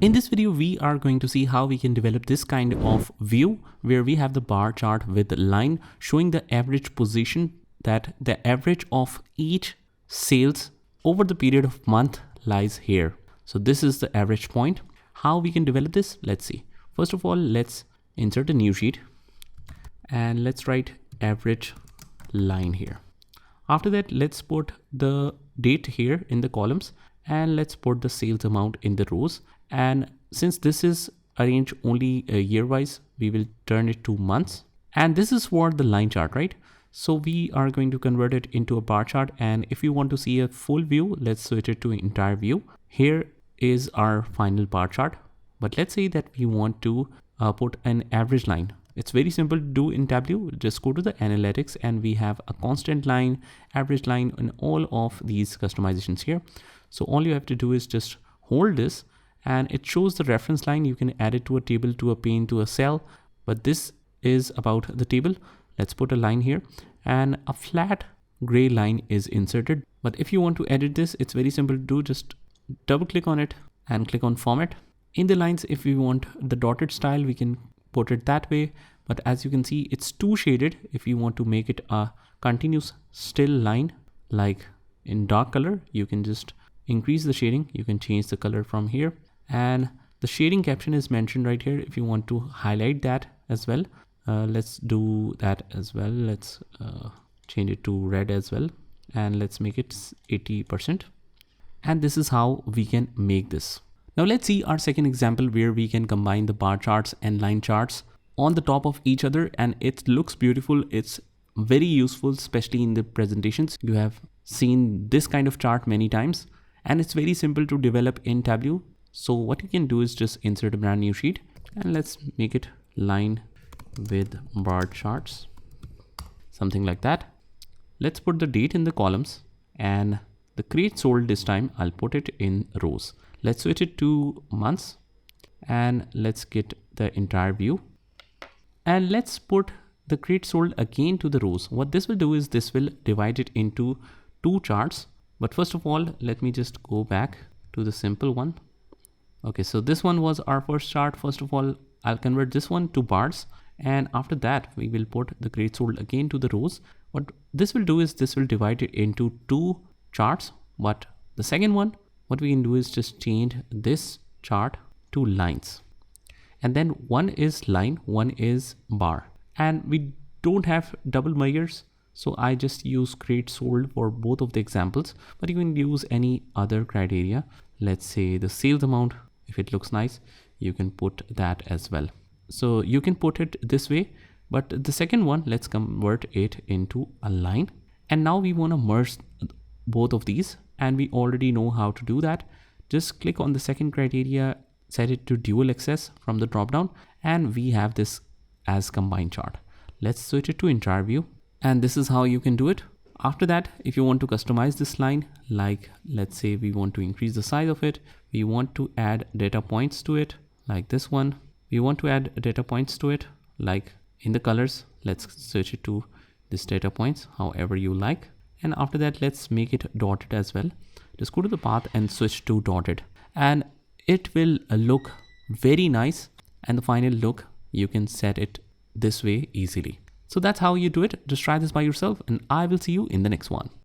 In this video, we are going to see how we can develop this kind of view where we have the bar chart with the line showing the average position, that the average of each sales over the period of month lies here. So this is the average point. How we can develop this? Let's see. First of all, let's insert a new sheet and let's write average line here. After that, let's put the date here in the columns and let's put the sales amount in the rows. And since this is arranged only year wise, we will turn it to months. And this is for the line chart, right? So we are going to convert it into a bar chart. And if you want to see a full view, let's switch it to entire view. Here is our final bar chart. But let's say that we want to put an average line. It's very simple to do in Tableau. Just go to the analytics and we have a constant line, average line, and all of these customizations here. So all you have to do is just hold this and it shows the reference line. You can add it to a table, to a pane, to a cell, but this is about the table. Let's put a line here and a flat gray line is inserted. But if you want to edit this, it's very simple to do. Just double click on it and click on format. In the lines, if we want the dotted style, we can put it that way. But as you can see, it's too shaded. If you want to make it a continuous still line, like in dark color, you can just increase the shading. You can change the color from here. And the shading caption is mentioned right here. If you want to highlight that as well, let's do that as well. Let's change it to red as well. And let's make it 80%. And this is how we can make this. Now let's see our second example where we can combine the bar charts and line charts on the top of each other. And it looks beautiful. It's very useful, especially in the presentations. You have seen this kind of chart many times and it's very simple to develop in Tableau. So what you can do is just insert a brand new sheet and let's make it line with bar charts, something like that. Let's put the date in the columns and the create sold this time, I'll put it in rows. Let's switch it to months and let's get the entire view. And let's put the create sold again to the rows. What this will do is this will divide it into two charts. But first of all, let me just go back to the simple one. Okay, so this one was our first chart. First of all, I'll convert this one to bars. And after that, we will put the create sold again to the rows. What this will do is this will divide it into two charts. But the second one, what we can do is just change this chart to lines. And then one is line, one is bar. And we don't have double measures. So I just use create sold for both of the examples, but you can use any other criteria. Let's say the sales amount. If it looks nice, you can put that as well. So you can put it this way, but the second one, let's convert it into a line. And now we want to merge both of these and we already know how to do that. Just click on the second criteria, set it to dual access from the drop down, and we have this as combined chart. Let's switch it to entire view. And this is how you can do it. After that, if you want to customize this line, like let's say we want to increase the size of it, we want to add data points to it, like this one. We want to add data points to it, like in the colors. Let's switch it to this data points, however you like. And after that, let's make it dotted as well. Just go to the path and switch to dotted. And it will look very nice. And the final look, you can set it this way easily. So that's how you do it. Just try this by yourself and I will see you in the next one.